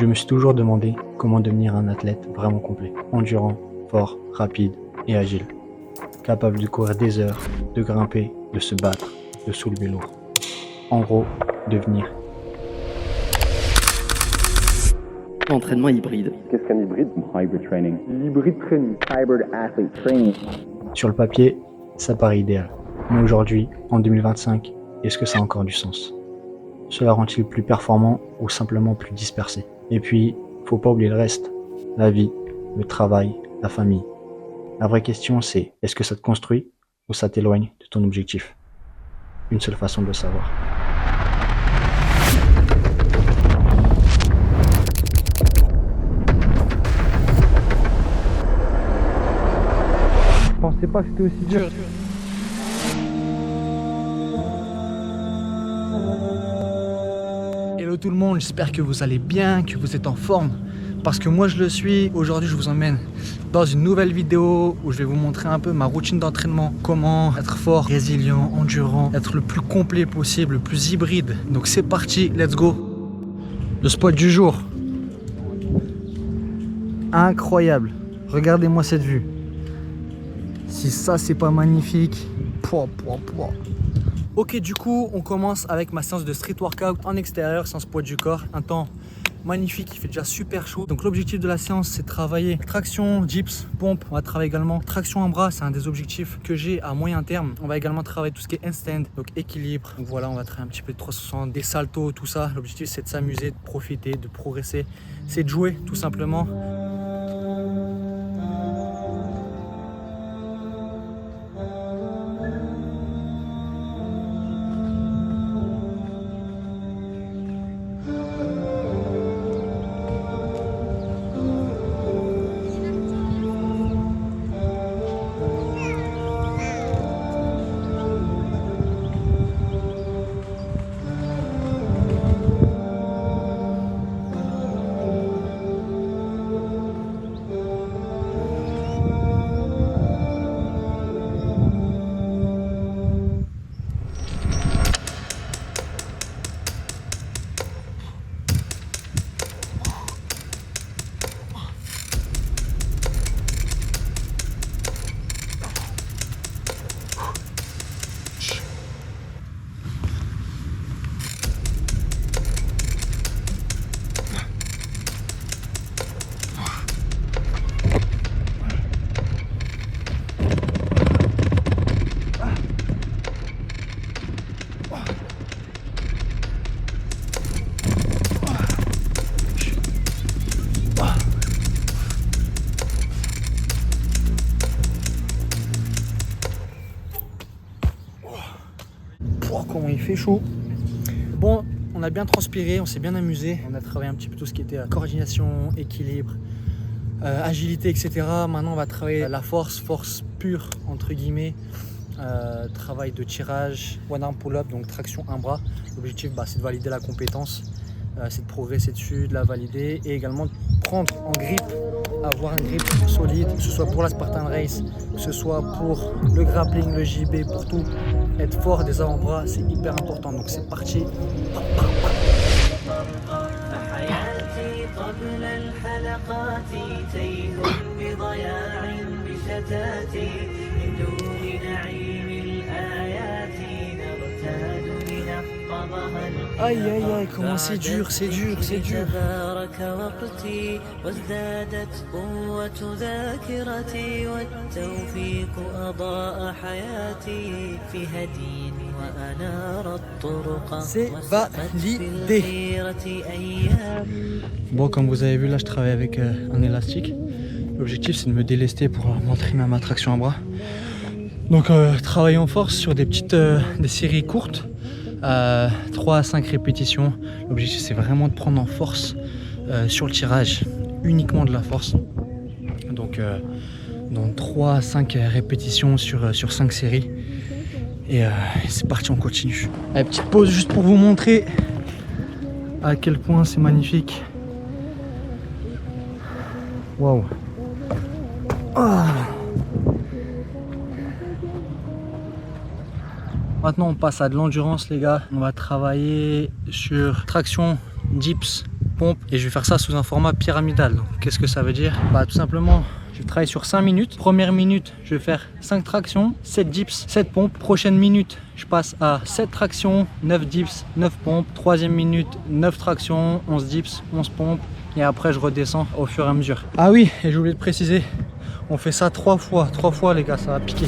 Je me suis toujours demandé comment devenir un athlète vraiment complet, endurant, fort, rapide et agile, capable de courir des heures, de grimper, de se battre, de soulever lourd. En gros, devenir. Entraînement hybride. Qu'est-ce qu'un hybride? Hybrid training. L'hybrid training. Hybrid athlete training. Sur le papier, ça paraît idéal. Mais aujourd'hui, en 2025, est-ce que ça a encore du sens? Cela rend-il plus performant ou simplement plus dispersé? Et puis, faut pas oublier le reste. La vie, le travail, la famille. La vraie question c'est, est-ce que ça te construit ou ça t'éloigne de ton objectif? Une seule façon de le savoir. Je pensais pas que c'était aussi dur. Hello tout le monde, j'espère que vous allez bien, que vous êtes en forme. Parce que moi je le suis. Aujourd'hui je vous emmène dans une nouvelle vidéo où je vais vous montrer un peu ma routine d'entraînement. Comment être fort, résilient, endurant, être le plus complet possible, le plus hybride. Donc c'est parti, let's go. Le spot du jour. Incroyable. Regardez-moi cette vue. Si ça c'est pas magnifique. Ok, du coup on commence avec ma séance de street workout en extérieur sans poids du corps. Un temps magnifique, il fait déjà super chaud. Donc l'objectif de la séance c'est de travailler traction, dips, pompe. On va travailler également traction en bras, c'est un des objectifs que j'ai à moyen terme. On va également travailler tout ce qui est handstand, donc équilibre. Donc voilà, on va travailler un petit peu de 360, des saltos, tout ça. L'objectif c'est de s'amuser, de profiter, de progresser. C'est de jouer tout simplement. Comment il fait chaud. Bon, on a bien transpiré, on s'est bien amusé. On a travaillé un petit peu tout ce qui était coordination, équilibre, agilité, etc. Maintenant, on va travailler la force pure, entre guillemets. Travail de tirage, one arm pull-up, donc traction un bras. L'objectif, c'est de valider la compétence, c'est de progresser dessus, de la valider et également de prendre en grip, avoir un grip solide, que ce soit pour la Spartan Race, que ce soit pour le grappling, le JB, pour tout. Être fort des avant-bras, c'est hyper important. Donc c'est parti. Aïe aïe aïe, comment c'est dur, c'est dur, c'est dur. C'est validé. Bon, comme vous avez vu, là je travaille avec un élastique. L'objectif c'est de me délester pour m'entraîner à ma traction à bras. Donc travailler en force sur des petites des séries courtes. 3 à 5 répétitions. L'objectif c'est vraiment de prendre en force sur le tirage, uniquement de la force. Donc 3 à 5 répétitions sur 5 séries. Et c'est parti, on continue. Allez, petite pause juste pour vous montrer à quel point c'est magnifique. Waouh. Maintenant on passe à de l'endurance les gars. On va travailler sur traction, dips, pompes et je vais faire ça sous un format pyramidal. Qu'est-ce que ça veut dire? Bah tout simplement, je travaille sur 5 minutes. Première minute, je vais faire 5 tractions, 7 dips, 7 pompes. Prochaine minute, je passe à 7 tractions, 9 dips, 9 pompes. Troisième minute, 9 tractions, 11 dips, 11 pompes. Et après, je redescends au fur et à mesure. Ah oui, et j'ai oublié de préciser, on fait ça 3 fois. 3 fois les gars, ça va piquer.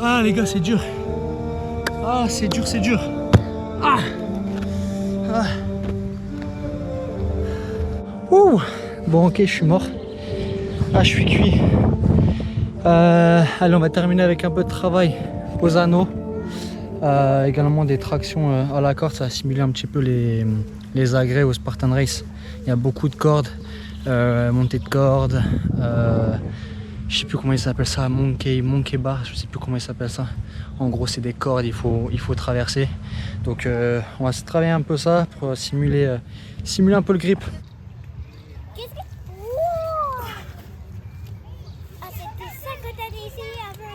Ah les gars, c'est dur. Ah c'est dur, c'est dur. Ah, ah. Ouh. Bon ok, je suis mort. Ah je suis cuit. Allez, on va terminer avec un peu de travail aux anneaux. Également des tractions à la corde, ça va simuler un petit peu les agrès au Spartan Race. Il y a beaucoup de cordes, montée de cordes. Je sais plus comment il s'appelle ça, monkey bar, je sais plus comment il s'appelle ça. En gros c'est des cordes, il faut traverser. Donc on va se travailler un peu ça pour simuler un peu le grip. Qu'est-ce que... Wow. Ah, c'était ça que t'as dit ici avant.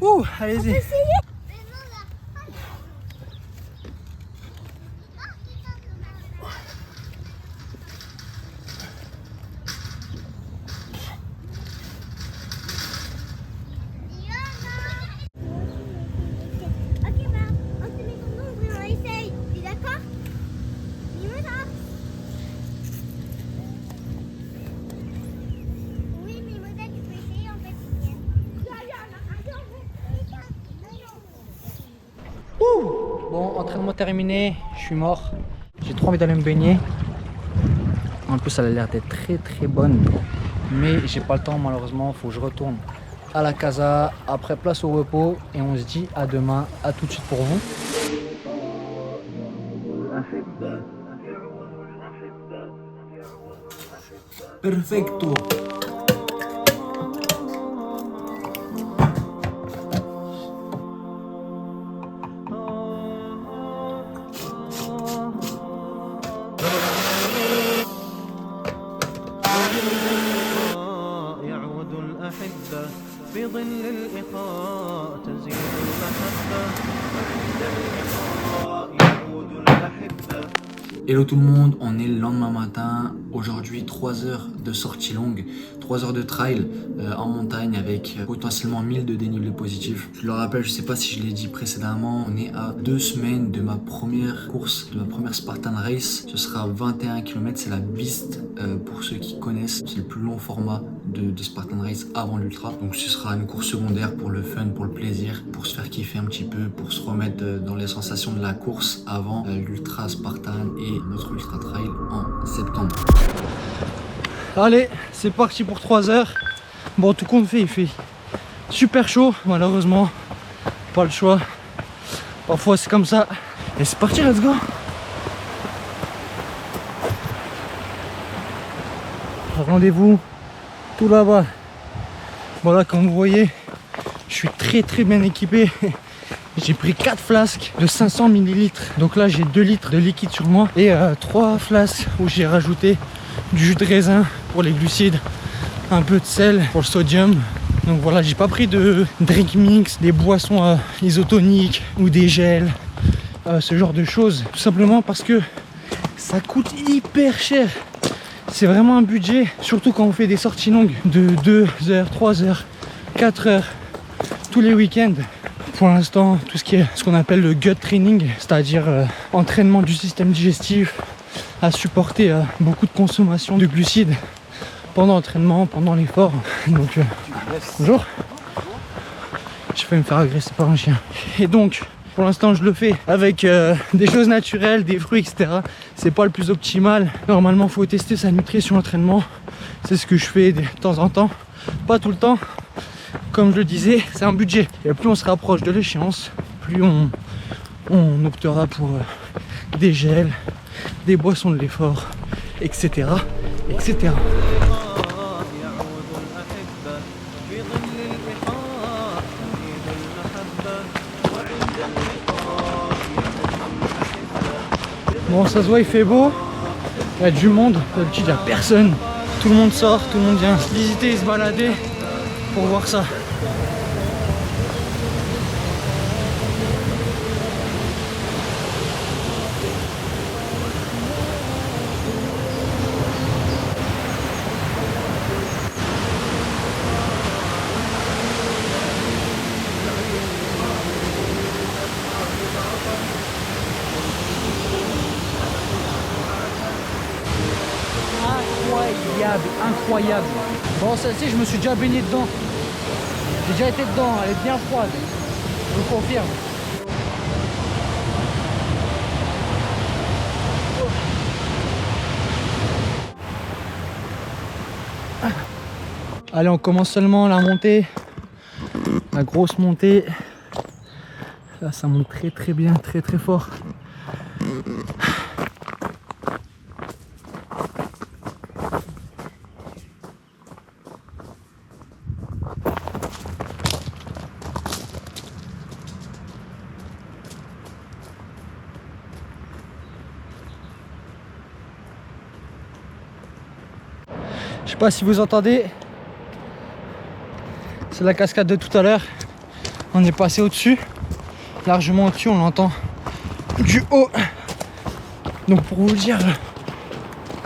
Ouh, allez-y. Ok, bah, on se met ton nombre et on essaye. T'es d'accord? Dis-moi ça. Oui, mais modèle, tu peux essayer en fait. Bon, entraînement terminé, je suis mort. J'ai trop envie d'aller me baigner. En plus, elle a l'air d'être très très bonne. Mais j'ai pas le temps malheureusement, faut que je retourne à la casa. Après, place au repos et on se dit à demain. À tout de suite pour vous. Perfecto. يعود الأحبة في ظل الإخاء تزيد المحبة عند اللقاء يعود الأحبة. Hello tout le monde, on est le lendemain matin. Aujourd'hui 3 heures de sortie longue, 3 heures de trail en montagne avec potentiellement 1000 de dénivelé positif. Je le rappelle, je sais pas si je l'ai dit précédemment, on est à 2 semaines de ma première course, de ma première Spartan Race. Ce sera 21 km, c'est la Beast pour ceux qui connaissent. C'est le plus long format de Spartan Race avant l'ultra. Donc ce sera une course secondaire pour le fun, pour le plaisir, pour se faire kiffer un petit peu, pour se remettre dans les sensations de la course avant l'ultra Spartan et notre ultra trail en septembre. Allez, c'est parti pour 3 heures. Bon, tout compte fait, il fait super chaud, malheureusement. Pas le choix. Parfois, c'est comme ça. Et c'est parti, let's go. Rendez-vous tout là-bas. Voilà, comme vous voyez, je suis très bien équipé. J'ai pris 4 flasques de 500 ml. Donc là, j'ai 2 litres de liquide sur moi et 3 flasques où j'ai rajouté du jus de raisin pour les glucides, un peu de sel pour le sodium. Donc voilà, j'ai pas pris de drink mix, des boissons isotoniques ou des gels, ce genre de choses. Tout simplement parce que ça coûte hyper cher. C'est vraiment un budget, surtout quand on fait des sorties longues de 2 heures, 3 heures, 4 heures tous les week-ends. Pour l'instant, tout ce qui est ce qu'on appelle le gut training, c'est-à-dire entraînement du système digestif, à supporter beaucoup de consommation de glucides pendant l'entraînement, pendant l'effort. Donc, bonjour. J'ai failli me faire agresser par un chien. Et donc, Pour l'instant, je le fais avec des choses naturelles, des fruits, etc. C'est pas le plus optimal. Normalement, faut tester sa nutrition, l'entraînement. C'est ce que je fais de temps en temps, pas tout le temps. Comme je le disais, c'est un budget. Et plus on se rapproche de l'échéance, plus on optera pour des gels, des boissons de l'effort, etc. etc. Bon, ça se voit, il fait beau. Il y a du monde. D'habitude, il n'y a personne. Tout le monde sort, tout le monde vient visiter et se balader pour voir ça. Incroyable. Bon, celle-ci, je me suis déjà baigné dedans. J'ai déjà été dedans, elle est bien froide. Je vous confirme. Allez, on commence seulement la montée. La grosse montée. Là, ça monte très très bien, très très fort. Je sais pas si vous entendez, c'est la cascade de tout à l'heure. On est passé au-dessus, largement au-dessus, on l'entend du haut. Donc pour vous dire,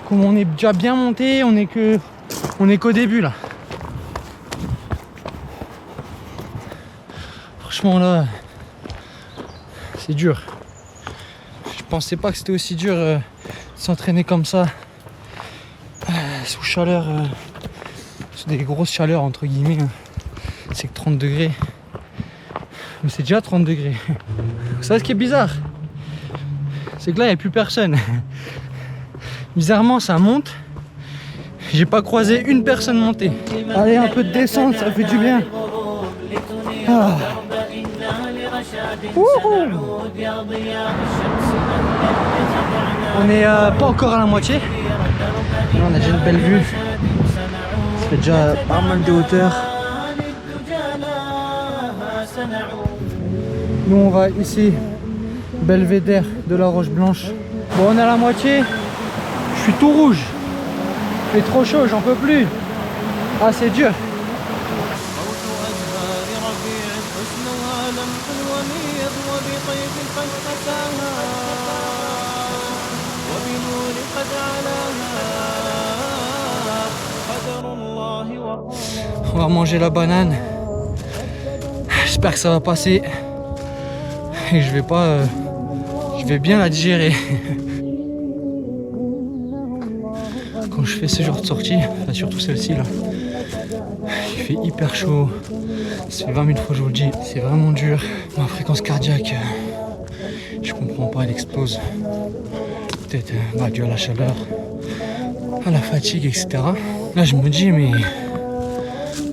comme on est déjà bien monté, on est qu'au début là. Franchement là, c'est dur. Je pensais pas que c'était aussi dur de s'entraîner comme ça. Sous chaleur, sous des grosses chaleurs entre guillemets, c'est que 30 degrés, mais c'est déjà 30 degrés. Vous savez ce qui est bizarre, c'est que là il n'y a plus personne. Bizarrement ça monte, j'ai pas croisé une personne montée. Allez, un peu de descente, ça fait du bien. Ah. On est pas encore à la moitié. Là, on a déjà une belle vue. Ça fait déjà pas mal de hauteur. Nous on va ici, Belvédère de la Roche Blanche. Bon, on est à la moitié. Je suis tout rouge. Il fait trop chaud, j'en peux plus. Ah, c'est dur. On va manger la banane. J'espère que ça va passer et que je vais bien la digérer. Quand je fais ce genre de sortie, enfin surtout celle-ci là, il fait hyper chaud. Ça fait 20 000 fois que je vous le dis, c'est vraiment dur. Ma fréquence cardiaque, je comprends pas, elle explose. Peut-être dû à la chaleur, à la fatigue, etc. Là je me dis, mais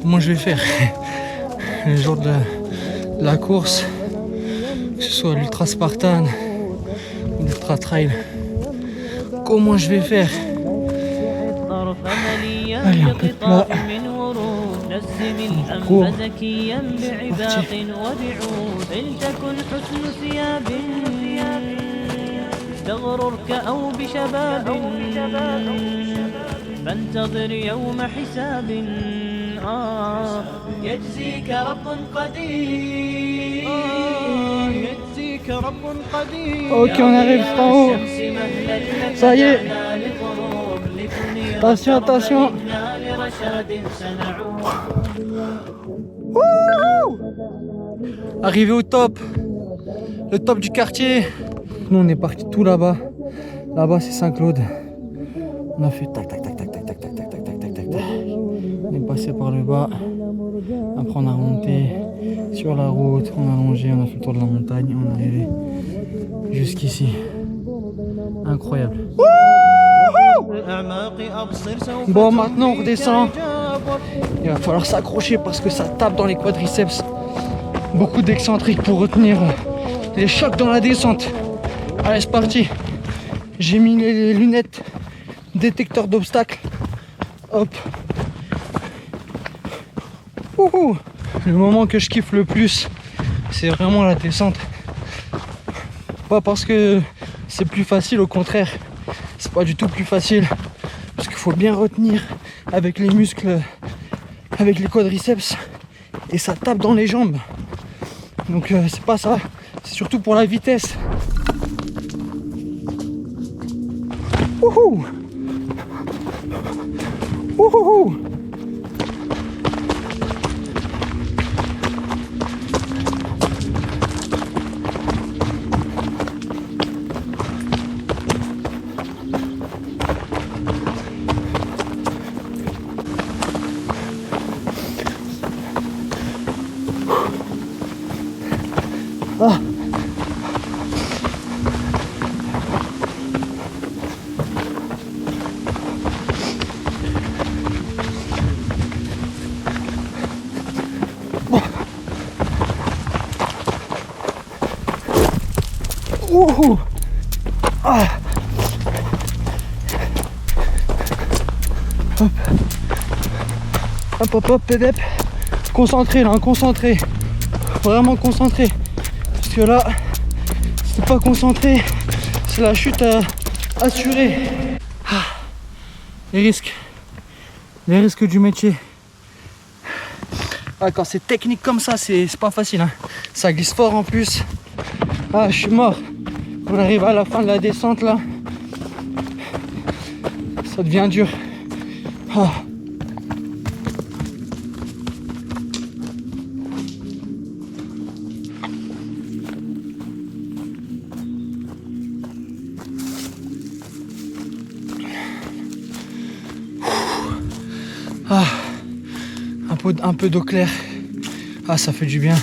comment je vais faire le jour de la course, que ce soit l'ultra Spartan ou l'ultra trail, comment je vais faire? Allez, un peu de plat. On court. C'est parti. تغررك أو بشباب فانتظر يوم حساب يجزيك رب قدير يجزيك رب قدير. Ok, on arrive en haut. Ça y est. Attention, attention. Arrivé au top. Le top du quartier. Nous on est parti tout là-bas. Là-bas c'est Saint-Claude. On a fait tac tac tac tac tac tac tac tac tac tac tac tac. On est passé par le bas. Après on a remonté Sur la route, on a longé, on a fait le tour de la montagne, on est arrivé jusqu'ici. Incroyable. Bon, maintenant on redescend. Il va falloir s'accrocher parce que ça tape dans les quadriceps. Beaucoup d'excentriques pour retenir les chocs dans la descente. Allez, c'est parti. J'ai mis les lunettes détecteur d'obstacles. Hop. Ouhou. Le moment que je kiffe le plus, c'est vraiment la descente. Pas parce que c'est plus facile, au contraire. C'est pas du tout plus facile. Parce qu'il faut bien retenir avec les muscles, avec les quadriceps. Et ça tape dans les jambes. Donc c'est pas ça. C'est surtout pour la vitesse. Wouhou! Wouhou! Ah. Wouhou. Ah. Hop. Hop, hop, hop, pédep. Concentré là, concentré. Vraiment concentré. Parce que là, si t'es pas concentré, c'est la chute assurée. Ah. Les risques du métier. Ah, quand c'est technique comme ça, c'est pas facile. Hein. Ça glisse fort en plus. Ah, je suis mort. On arrive à la fin de la descente là. Ça devient dur. Ah. Ah. Un peu d'eau claire. Ah, ça fait du bien.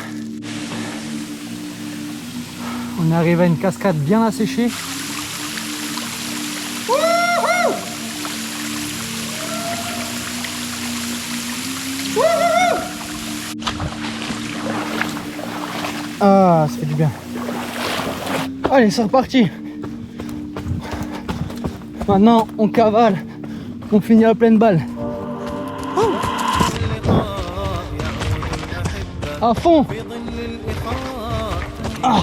On est arrivé à une cascade bien asséchée. Ah, ça fait du bien. Allez, c'est reparti. Maintenant, on cavale. On finit à pleine balle. À fond. Ah.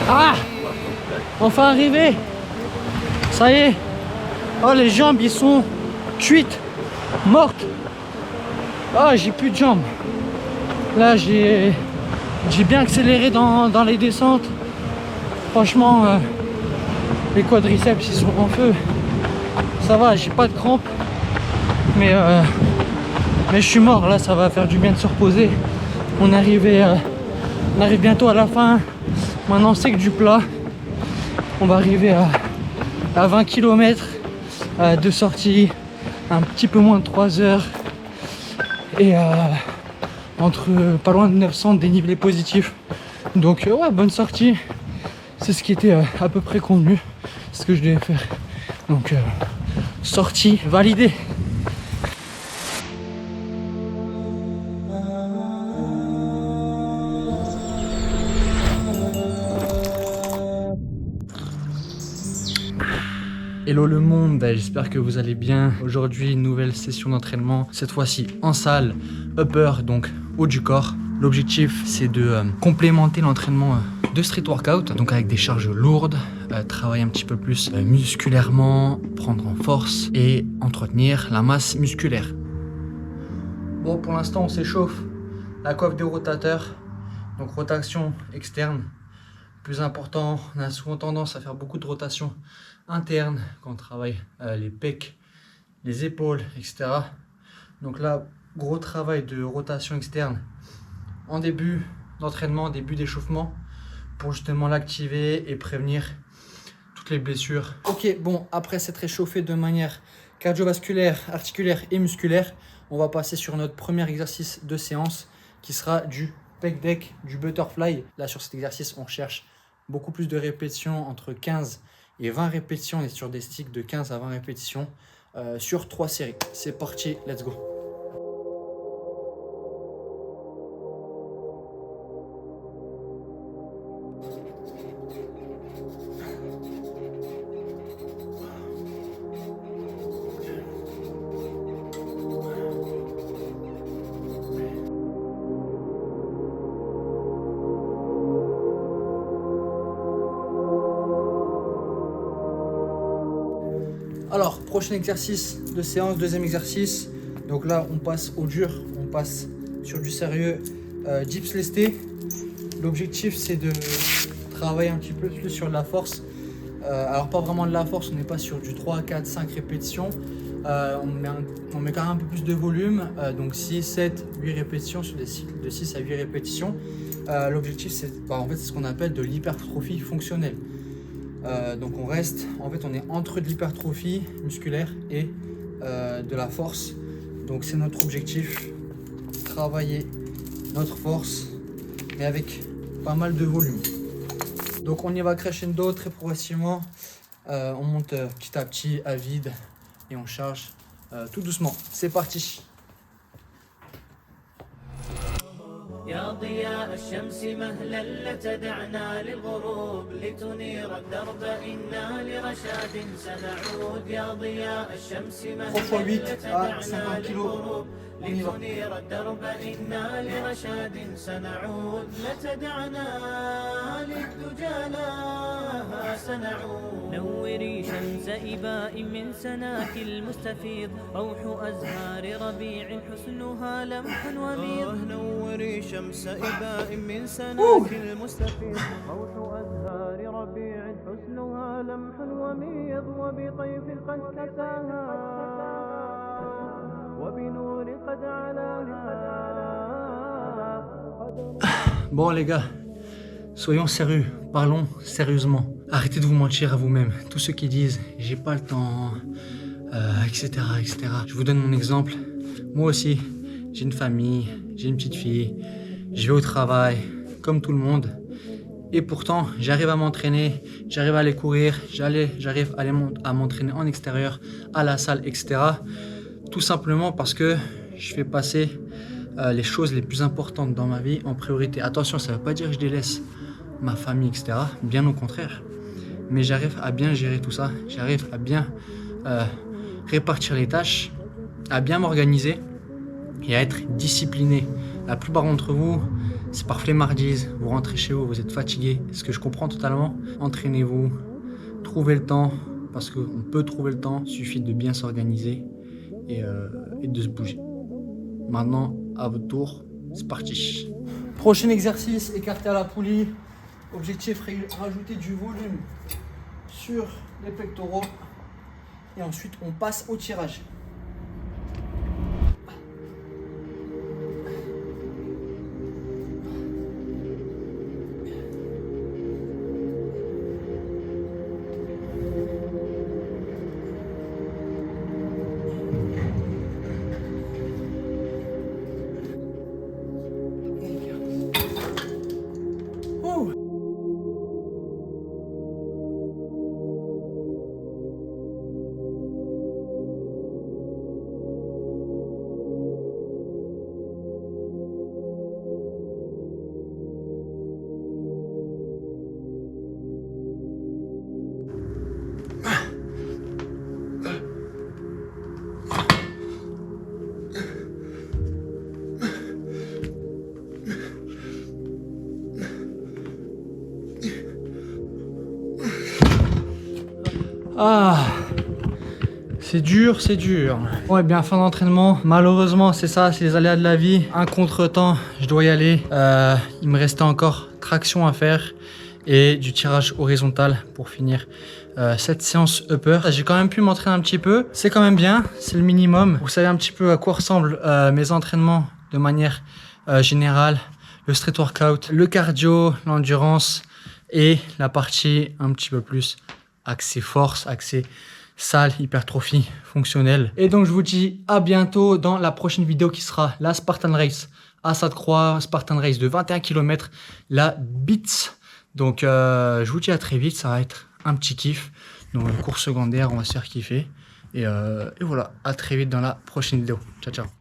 Ah. Enfin arrivé. Ça y est. Oh, les jambes, ils sont cuites, mortes. Ah, j'ai plus de jambes. Là, j'ai bien accéléré dans les descentes. Franchement, les quadriceps, ils sont en feu. Ça va, j'ai pas de crampes. Mais je suis mort. Là, ça va faire du bien de se reposer. On arrive bientôt à la fin. Maintenant, c'est que du plat. On va arriver à 20 km de sortie. Un petit peu moins de 3 heures. Et entre pas loin de 900 dénivelés positifs. Donc, ouais, bonne sortie. C'est ce qui était à peu près convenu, c'est ce que je devais faire. Donc, sortie validée. Hello le monde, j'espère que vous allez bien. Aujourd'hui, nouvelle session d'entraînement, cette fois-ci en salle, upper, donc haut du corps. L'objectif, c'est de complémenter l'entraînement de street workout, donc avec des charges lourdes, travailler un petit peu plus musculairement, prendre en force et entretenir la masse musculaire. Bon, pour l'instant, on s'échauffe. La coiffe des rotateurs, donc rotation externe. Plus important, on a souvent tendance à faire beaucoup de rotation interne quand on travaille les pecs, les épaules, etc. Donc là, gros travail de rotation externe en début d'entraînement, début d'échauffement, pour justement l'activer et prévenir toutes les blessures. Ok, bon, après s'être réchauffé de manière cardiovasculaire, articulaire et musculaire, on va passer sur notre premier exercice de séance qui sera du pec deck, du butterfly. Là, sur cet exercice, on cherche beaucoup plus de répétitions, entre 15 et 20 répétitions. On est sur des sticks de 15 à 20 répétitions sur 3 séries. C'est parti, let's go. Alors, prochain exercice de séance, deuxième exercice. Donc là, on passe au dur, on passe sur du sérieux dips lestés. L'objectif, c'est de travailler un petit peu plus sur la force. Alors, pas vraiment de la force, on n'est pas sur du 3, 4, 5 répétitions. On met quand même un peu plus de volume, donc 6, 7, 8 répétitions sur des cycles de 6 à 8 répétitions. L'objectif, c'est en fait, ce qu'on appelle de l'hypertrophie fonctionnelle. Donc on reste, en fait on est entre de l'hypertrophie musculaire et de la force. Donc c'est notre objectif, travailler notre force mais avec pas mal de volume. Donc on y va crescendo très progressivement, on monte petit à petit à vide et on charge tout doucement. C'est parti. يا ضياء الشمس مهلا لتدعنا للغروب لتنير الدرب إنا لرشاد سنعود يا ضياء الشمس مهلا لتدعنا للغروب لتنير الدرب إنا لرشاد سنعود لتدعنا للدجى لها سنعود نوري شمس إباء من سناك المستفيض روح أزهار ربيع حسنها لمح وميض نوري شمس إباء من سناك المستفيض روح أزهار ربيع حسنها لمح وميض وبطيف قد كساها وبنور قد علاها. Bon les gars, soyons sérieux, parlons sérieusement. Arrêtez de vous mentir à vous-même. Tous ceux qui disent j'ai pas le temps, etc., etc. Je vous donne mon exemple. Moi aussi, j'ai une famille, j'ai une petite fille, je vais au travail, comme tout le monde. Et pourtant, j'arrive à m'entraîner, j'arrive à aller courir, j'arrive à m'entraîner en extérieur, à la salle, etc. Tout simplement parce que je fais passer les choses les plus importantes dans ma vie en priorité. Attention, ça ne veut pas dire que je délaisse ma famille, etc. Bien au contraire. Mais j'arrive à bien gérer tout ça. J'arrive à bien répartir les tâches, à bien m'organiser et à être discipliné. La plupart d'entre vous, c'est par flemmardise, vous rentrez chez vous, vous êtes fatigué, ce que je comprends totalement. Entraînez-vous, trouvez le temps, parce qu'on peut trouver le temps, il suffit de bien s'organiser et de se bouger. Maintenant, à votre tour, c'est parti. Prochain exercice, écarté à la poulie. Objectif, rajouter du volume sur les pectoraux. Et ensuite, on passe au tirage. Ah, c'est dur, c'est dur. Bon, et bien, fin d'entraînement. Malheureusement, c'est ça, c'est les aléas de la vie. Un contretemps, je dois y aller. Il me restait encore traction à faire et du tirage horizontal pour finir cette séance upper. J'ai quand même pu m'entraîner un petit peu. C'est quand même bien, c'est le minimum. Vous savez un petit peu à quoi ressemblent mes entraînements de manière générale. Le street workout, le cardio, l'endurance. et la partie un petit peu plus axée force, axée salle, hypertrophie, fonctionnelle. Et donc je vous dis à bientôt dans la prochaine vidéo qui sera la Spartan Race à Sainte-Croix, Spartan Race de 21 km, la BITS. Donc je vous dis à très vite, ça va être un petit kiff. Donc cours secondaire, on va se faire kiffer. Et voilà, à très vite dans la prochaine vidéo. Ciao, ciao.